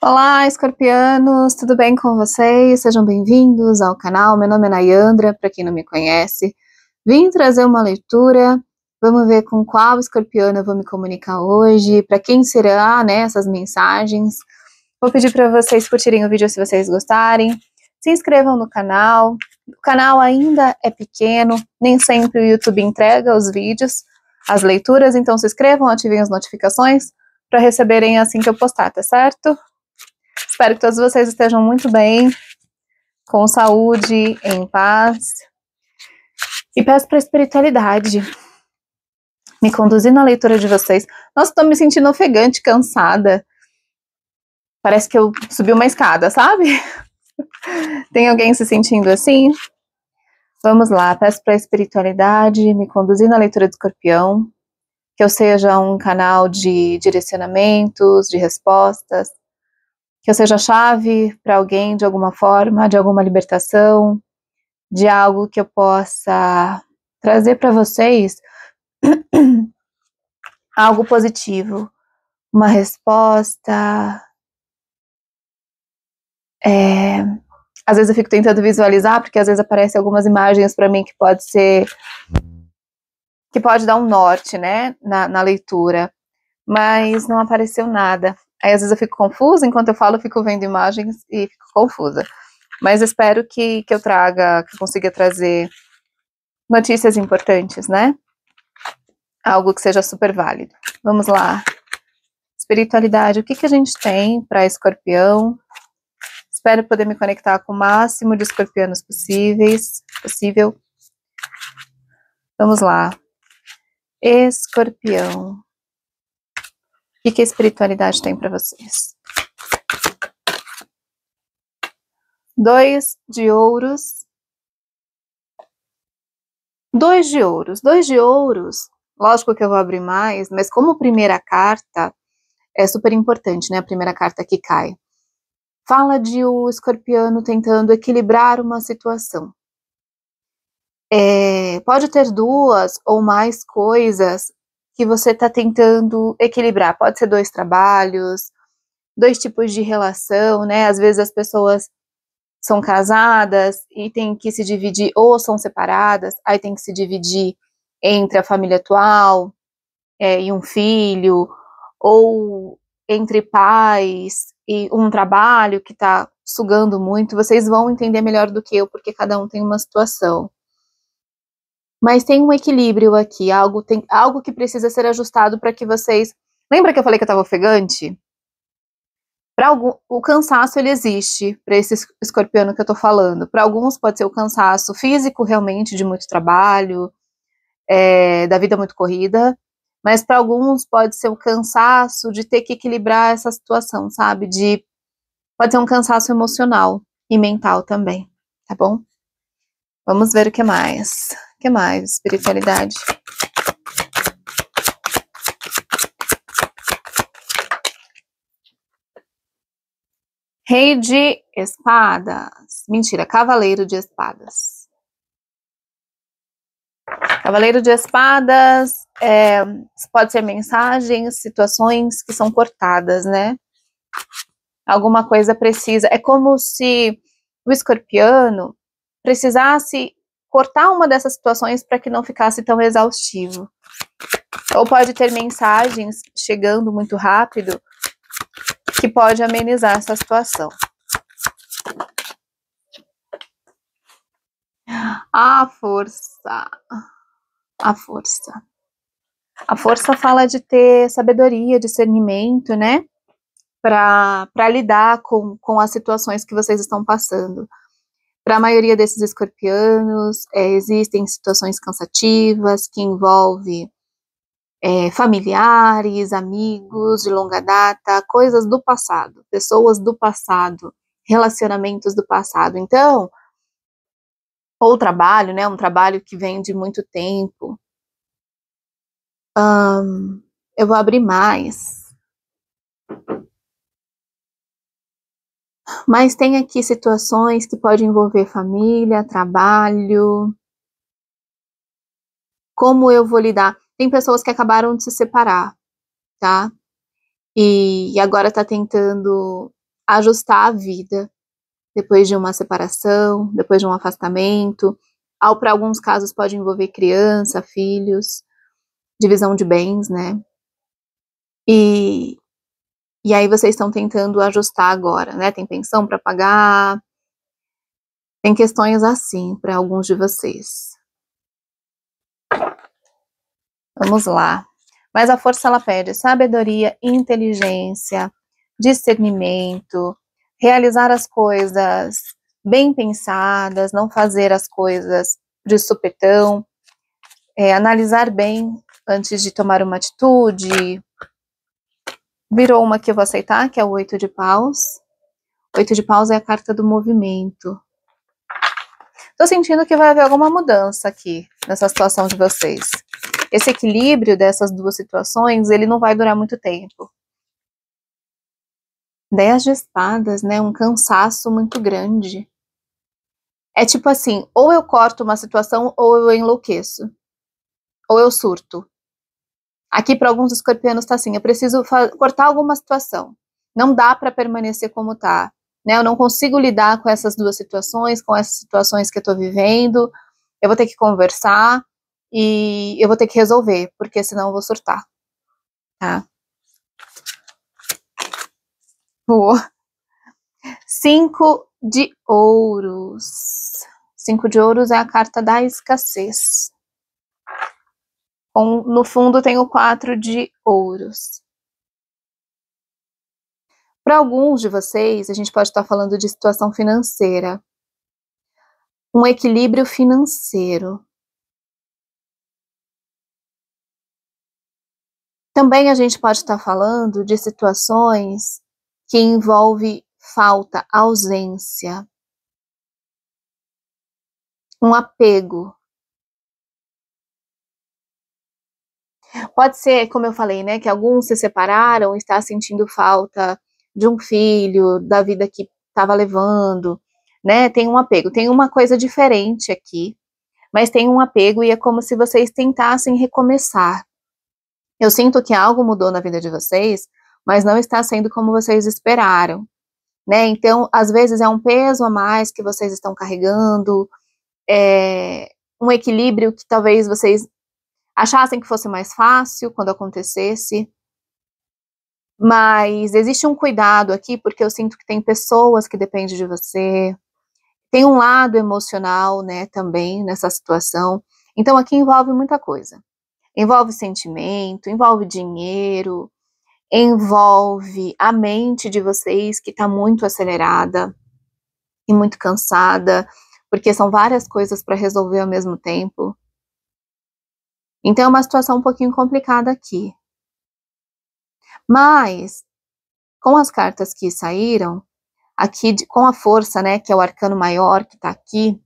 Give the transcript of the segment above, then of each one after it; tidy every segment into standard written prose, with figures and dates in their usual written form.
Olá, escorpianos, tudo bem com vocês? Sejam bem-vindos ao canal. Meu nome é Nayandra, para quem não me conhece. Vim trazer uma leitura. Vamos ver com qual escorpiano eu vou me comunicar hoje, para quem será, né, essas mensagens. Vou pedir para vocês curtirem o vídeo se vocês gostarem. Se inscrevam no canal. O canal ainda é pequeno, nem sempre o YouTube entrega os vídeos, as leituras, então se inscrevam, ativem as notificações para receberem assim que eu postar, tá certo? Espero que todos vocês estejam muito bem, com saúde, em paz. E peço para a espiritualidade me conduzir na leitura de vocês. Nossa, estou me sentindo ofegante, cansada. Parece que eu subi uma escada, sabe? Tem alguém se sentindo assim? Vamos lá, peço para a espiritualidade me conduzir na leitura de Escorpião, que eu seja um canal de direcionamentos, de respostas, que eu seja chave para alguém de alguma forma, de alguma libertação, de algo que eu possa trazer para vocês algo positivo, uma resposta. Às vezes eu fico tentando visualizar, porque às vezes aparecem algumas imagens para mim que pode dar um norte, né, na leitura, mas não apareceu nada. Aí às vezes eu fico confusa, enquanto eu falo eu fico vendo imagens e fico confusa. Mas espero que eu consiga trazer notícias importantes, né? Algo que seja super válido. Vamos lá. Espiritualidade, o que a gente tem para Escorpião? Espero poder me conectar com o máximo de escorpianos possível. Vamos lá. Escorpião. O que a espiritualidade tem para vocês? 2 de ouros. 2 de ouros. 2 de ouros. Lógico que eu vou abrir mais, mas como primeira carta é super importante, né? A primeira carta que cai. Fala de o escorpiano tentando equilibrar uma situação. Pode ter 2 ou mais coisas que você está tentando equilibrar. Pode ser 2 trabalhos, 2 tipos de relação, né? Às vezes as pessoas são casadas e tem que se dividir, ou são separadas, aí tem que se dividir entre a família atual e um filho, ou entre pais e um trabalho que está sugando muito. Vocês vão entender melhor do que eu, porque cada um tem uma situação. Mas tem um equilíbrio aqui, algo que precisa ser ajustado para que vocês... Lembra que eu falei que eu estava ofegante? O cansaço, ele existe para esse escorpiano que eu tô falando. Para alguns pode ser o cansaço físico, realmente, de muito trabalho, da vida muito corrida, mas para alguns pode ser o cansaço de ter que equilibrar essa situação, sabe? Pode ser um cansaço emocional e mental também, tá bom? Vamos ver o que mais. O que mais, espiritualidade? Rei de espadas. Mentira, cavaleiro de espadas. Cavaleiro de espadas pode ser mensagens, situações que são cortadas, né? Alguma coisa precisa... É como se o escorpiano precisasse cortar uma dessas situações para que não ficasse tão exaustivo. Ou pode ter mensagens chegando muito rápido que pode amenizar essa situação. A força. A força. A força fala de ter sabedoria, discernimento, né? Para lidar com as situações que vocês estão passando. Para a maioria desses escorpianos, existem situações cansativas que envolvem familiares, amigos de longa data, coisas do passado, pessoas do passado, relacionamentos do passado. Então, ou trabalho, né? Um trabalho que vem de muito tempo. Eu vou abrir mais. Mas tem aqui situações que podem envolver família, trabalho. Como eu vou lidar? Tem pessoas que acabaram de se separar, tá? E agora tá tentando ajustar a vida depois de uma separação, depois de um afastamento. Para alguns casos pode envolver criança, filhos, divisão de bens, né? E aí vocês estão tentando ajustar agora, né? Tem pensão para pagar, tem questões assim para alguns de vocês. Vamos lá. Mas a força, ela pede sabedoria, inteligência, discernimento, realizar as coisas bem pensadas, não fazer as coisas de supetão, analisar bem antes de tomar uma atitude. Virou uma que eu vou aceitar, que é o 8 de paus. 8 de paus é a carta do movimento. Tô sentindo que vai haver alguma mudança aqui, nessa situação de vocês. Esse equilíbrio dessas duas situações, ele não vai durar muito tempo. 10 de espadas, né? Um cansaço muito grande. É tipo assim, ou eu corto uma situação, ou eu enlouqueço. Ou eu surto. Aqui para alguns escorpianos tá assim, eu preciso cortar alguma situação. Não dá para permanecer como tá. Né? Eu não consigo lidar com essas duas situações, com essas situações que eu tô vivendo. Eu vou ter que conversar e eu vou ter que resolver, porque senão eu vou surtar. Tá? Boa. 5 de ouros. 5 de ouros é a carta da escassez. No fundo tem o 4 de ouros. Para alguns de vocês, a gente pode estar falando de situação financeira. Um equilíbrio financeiro. Também a gente pode estar falando de situações que envolvem falta, ausência. Um apego. Pode ser, como eu falei, né, que alguns se separaram e está sentindo falta de um filho, da vida que estava levando, né, tem um apego, tem uma coisa diferente aqui, mas tem um apego e é como se vocês tentassem recomeçar. Eu sinto que algo mudou na vida de vocês, mas não está sendo como vocês esperaram, né, então, às vezes é um peso a mais que vocês estão carregando, um equilíbrio que talvez vocês achassem que fosse mais fácil quando acontecesse, mas existe um cuidado aqui, porque eu sinto que tem pessoas que dependem de você, tem um lado emocional, né, também nessa situação, então aqui envolve muita coisa, envolve sentimento, envolve dinheiro, envolve a mente de vocês que está muito acelerada e muito cansada, porque são várias coisas para resolver ao mesmo tempo. Então é uma situação um pouquinho complicada aqui. Mas, com as cartas que saíram, aqui com a força, né, que é o arcano maior que tá aqui,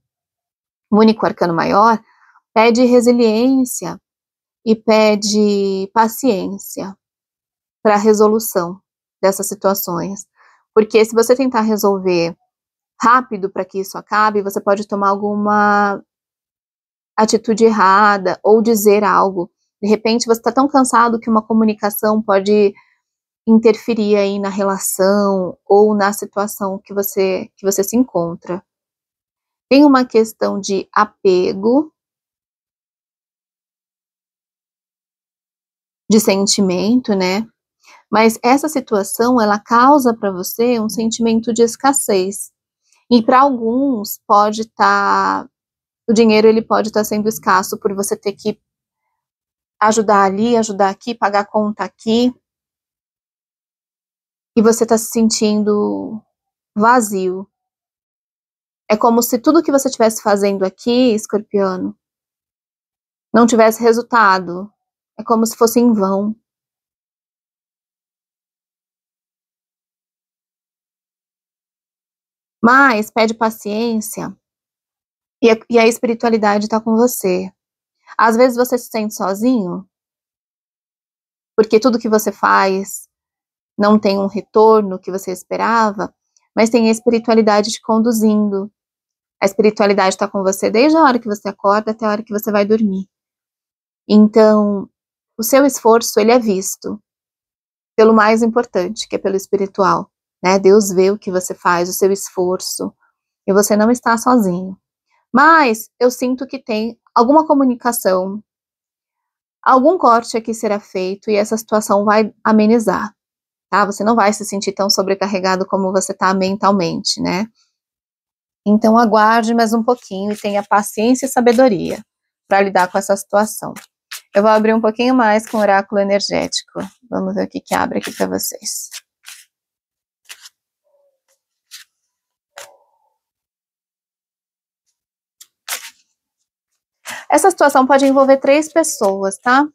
o único arcano maior, pede resiliência e pede paciência para a resolução dessas situações. Porque se você tentar resolver rápido para que isso acabe, você pode tomar alguma atitude errada ou dizer algo. De repente você está tão cansado que uma comunicação pode interferir aí na relação ou na situação que você se encontra. Tem uma questão de apego, de sentimento, né? Mas essa situação, ela causa para você um sentimento de escassez. E para alguns pode estar, o dinheiro ele pode estar sendo escasso por você ter que ajudar ali, ajudar aqui, pagar a conta aqui. E você está se sentindo vazio. É como se tudo que você estivesse fazendo aqui, escorpiano, não tivesse resultado. É como se fosse em vão. Mas pede paciência e a espiritualidade está com você. Às vezes você se sente sozinho, porque tudo que você faz não tem um retorno que você esperava, mas tem a espiritualidade te conduzindo. A espiritualidade está com você desde a hora que você acorda até a hora que você vai dormir. Então, o seu esforço, ele é visto pelo mais importante, que é pelo espiritual. né? Deus vê o que você faz, o seu esforço, e você não está sozinho. Mas eu sinto que tem alguma comunicação, algum corte aqui será feito e essa situação vai amenizar, tá? Você não vai se sentir tão sobrecarregado como você tá mentalmente, né? Então aguarde mais um pouquinho e tenha paciência e sabedoria para lidar com essa situação. Eu vou abrir um pouquinho mais com o oráculo energético. Vamos ver o que abre aqui para vocês. Essa situação pode envolver 3 pessoas, tá?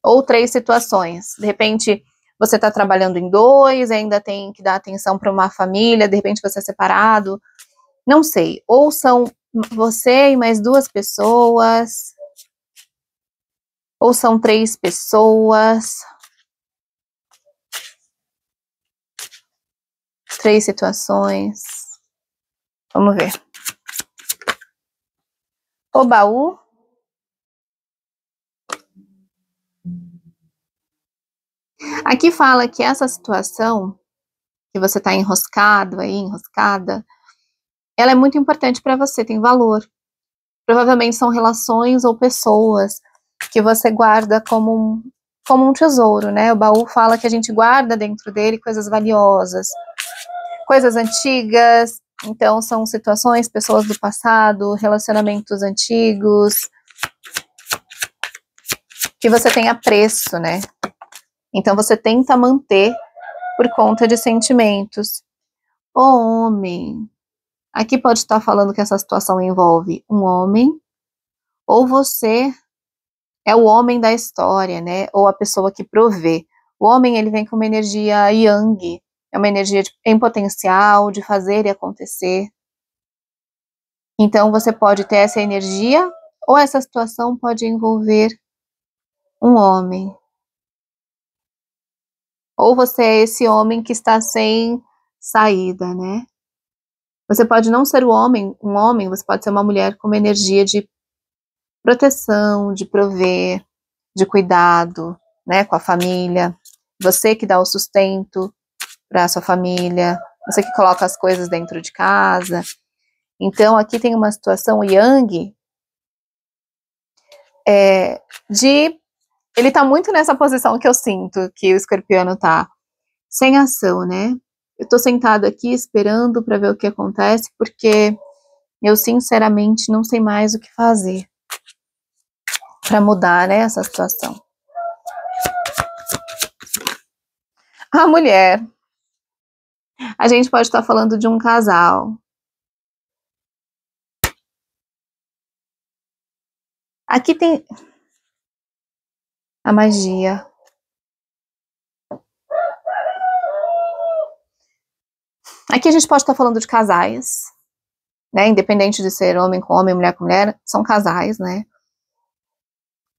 Ou 3 situações. De repente, você está trabalhando em 2, ainda tem que dar atenção para uma família, de repente você é separado. Não sei. Ou são você e mais 2 pessoas. Ou são 3 pessoas. 3 situações. Vamos ver. O baú. Aqui fala que essa situação, que você está enroscado aí, enroscada, ela é muito importante para você, tem valor. Provavelmente são relações ou pessoas que você guarda como um tesouro, né? O baú fala que a gente guarda dentro dele coisas valiosas, coisas antigas. Então são situações, pessoas do passado, relacionamentos antigos, que você tem apreço, né? Então você tenta manter por conta de sentimentos. O homem, aqui pode estar falando que essa situação envolve um homem, ou você é o homem da história, né? Ou a pessoa que provê. O homem, ele vem com uma energia yang, é uma energia em potencial, de fazer e acontecer. Então você pode ter essa energia, ou essa situação pode envolver um homem. Ou você é esse homem que está sem saída, né? Você pode não ser um homem, você pode ser uma mulher com uma energia de proteção, de prover, de cuidado, né, com a família. Você que dá o sustento para a sua família, você que coloca as coisas dentro de casa. Então, aqui tem uma situação yang ele tá muito nessa posição que eu sinto que o escorpiano tá, sem ação, né? Eu tô sentado aqui esperando para ver o que acontece, porque eu sinceramente não sei mais o que fazer para mudar, né, essa situação. A mulher, a gente pode estar falando de um casal. Aqui tem a magia. Aqui a gente pode estar falando de casais, né? Independente de ser homem com homem, mulher com mulher, são casais, né?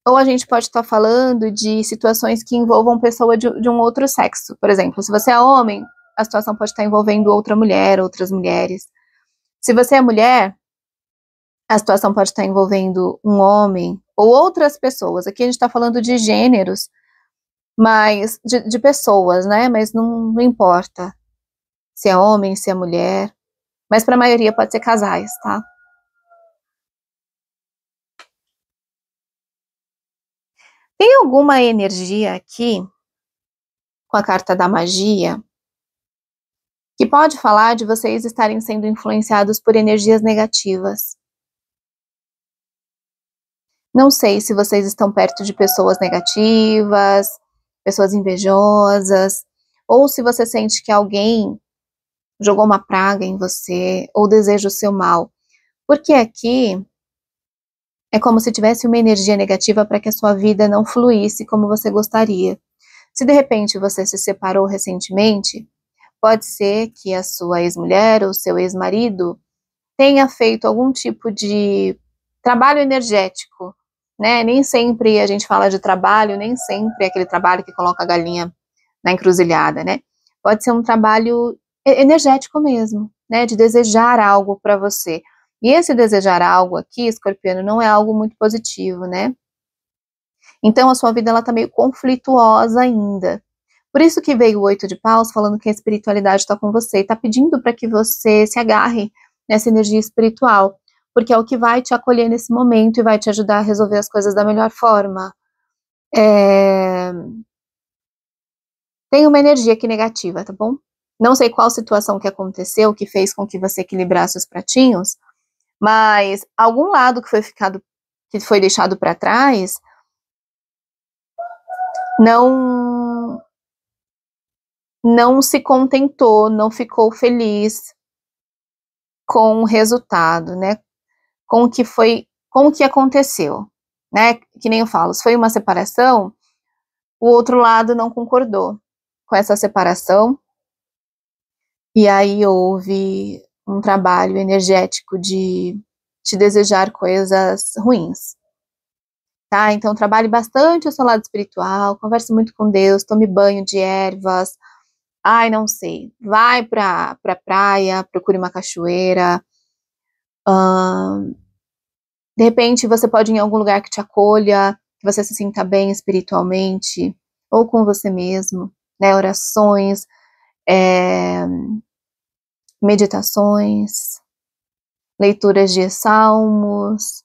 Ou a gente pode estar falando de situações que envolvam pessoa de um outro sexo. Por exemplo, se você é homem, a situação pode estar envolvendo outra mulher, outras mulheres. Se você é mulher, a situação pode estar envolvendo um homem ou outras pessoas. Aqui a gente está falando de gêneros, mas de pessoas, né? Mas não importa se é homem, se é mulher. Mas para a maioria pode ser casais, tá? Tem alguma energia aqui, com a carta da magia, que pode falar de vocês estarem sendo influenciados por energias negativas. Não sei se vocês estão perto de pessoas negativas, pessoas invejosas, ou se você sente que alguém jogou uma praga em você, ou deseja o seu mal. Porque aqui é como se tivesse uma energia negativa para que a sua vida não fluísse como você gostaria. Se de repente você se separou recentemente, pode ser que a sua ex-mulher ou seu ex-marido tenha feito algum tipo de trabalho energético, né? Nem sempre a gente fala de trabalho, nem sempre é aquele trabalho que coloca a galinha na encruzilhada, né? Pode ser um trabalho energético mesmo, né? De desejar algo para você. E esse desejar algo aqui, escorpiano, não é algo muito positivo, né? Então a sua vida ela tá meio conflituosa ainda. Por isso que veio o 8 de paus falando que a espiritualidade está com você, está pedindo para que você se agarre nessa energia espiritual, porque é o que vai te acolher nesse momento e vai te ajudar a resolver as coisas da melhor forma. Tem uma energia aqui negativa, tá bom? Não sei qual situação que aconteceu, que fez com que você equilibrasse os pratinhos, mas algum lado que foi deixado para trás, não se contentou, não ficou feliz com o resultado, né? Com o que aconteceu, né? Que nem eu falo, se foi uma separação, o outro lado não concordou com essa separação, e aí houve um trabalho energético de te desejar coisas ruins, tá? Então trabalhe bastante o seu lado espiritual, converse muito com Deus, tome banho de ervas, ai, não sei, vai pra praia, procure uma cachoeira, de repente você pode ir em algum lugar que te acolha, que você se sinta bem espiritualmente, ou com você mesmo, né, orações, meditações, leituras de salmos,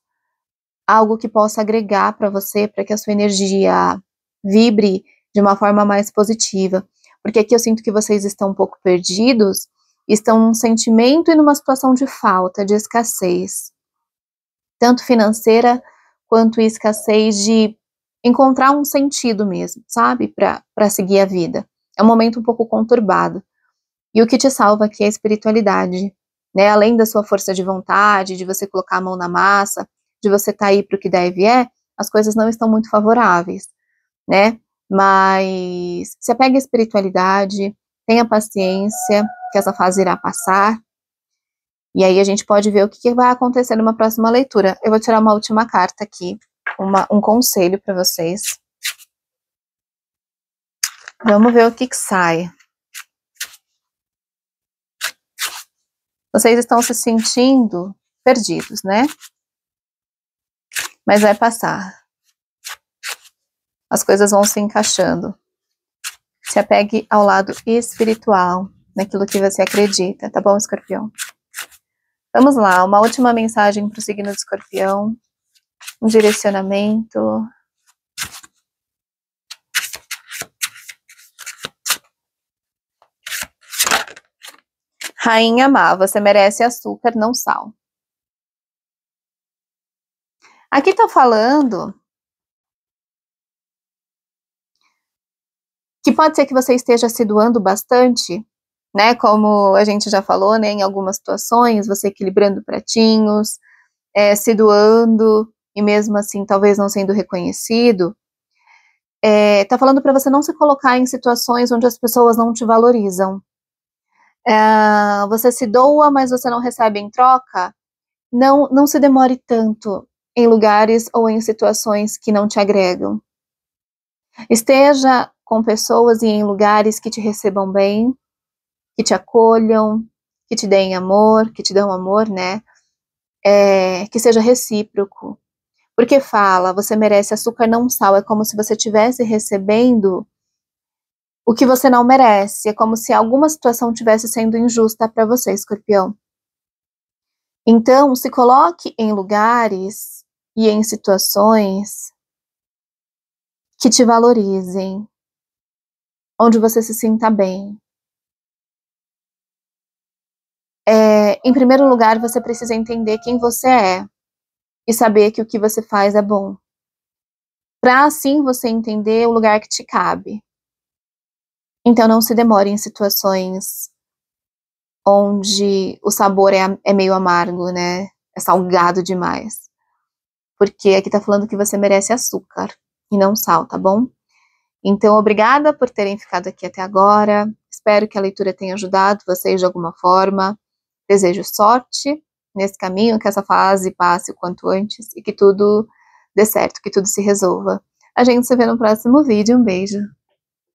algo que possa agregar para você, para que a sua energia vibre de uma forma mais positiva, porque aqui eu sinto que vocês estão um pouco perdidos, estão num sentimento e numa situação de falta, de escassez, tanto financeira quanto escassez de encontrar um sentido mesmo, sabe, para seguir a vida. É um momento um pouco conturbado. E o que te salva aqui é a espiritualidade, né? Além da sua força de vontade, de você colocar a mão na massa, de você estar aí para o que der e vier, as coisas não estão muito favoráveis, né? Mas se apegue à espiritualidade, tenha paciência, que essa fase irá passar. E aí a gente pode ver o que vai acontecer numa próxima leitura. Eu vou tirar uma última carta aqui, um conselho para vocês. Vamos ver o que sai. Vocês estão se sentindo perdidos, né? Mas vai passar. As coisas vão se encaixando. Se apegue ao lado espiritual, naquilo que você acredita, tá bom, Escorpião? Vamos lá, uma última mensagem para o signo de Escorpião. Um direcionamento. Rainha má, você merece açúcar, não sal. Aqui tá falando que pode ser que você esteja se doando bastante, né? Como a gente já falou, né? Em algumas situações, você equilibrando pratinhos, se doando, e mesmo assim talvez não sendo reconhecido. Tá falando para você não se colocar em situações onde as pessoas não te valorizam. Você se doa, mas você não recebe em troca. Não se demore tanto em lugares ou em situações que não te agregam. Esteja com pessoas e em lugares que te recebam bem, que te acolham, que te deem amor, que te dão amor, né? Que seja recíproco. Porque fala, você merece açúcar, não sal. É como se você estivesse recebendo o que você não merece. É como se alguma situação estivesse sendo injusta para você, Escorpião. Então, se coloque em lugares e em situações que te valorizem, onde você se sinta bem. Em primeiro lugar, você precisa entender quem você é e saber que o que você faz é bom, para assim você entender o lugar que te cabe. Então não se demore em situações onde o sabor é meio amargo, né? É salgado demais. Porque aqui tá falando que você merece açúcar e não sal, tá bom? Então, obrigada por terem ficado aqui até agora. Espero que a leitura tenha ajudado vocês de alguma forma. Desejo sorte nesse caminho, que essa fase passe o quanto antes e que tudo dê certo, que tudo se resolva. A gente se vê no próximo vídeo. Um beijo.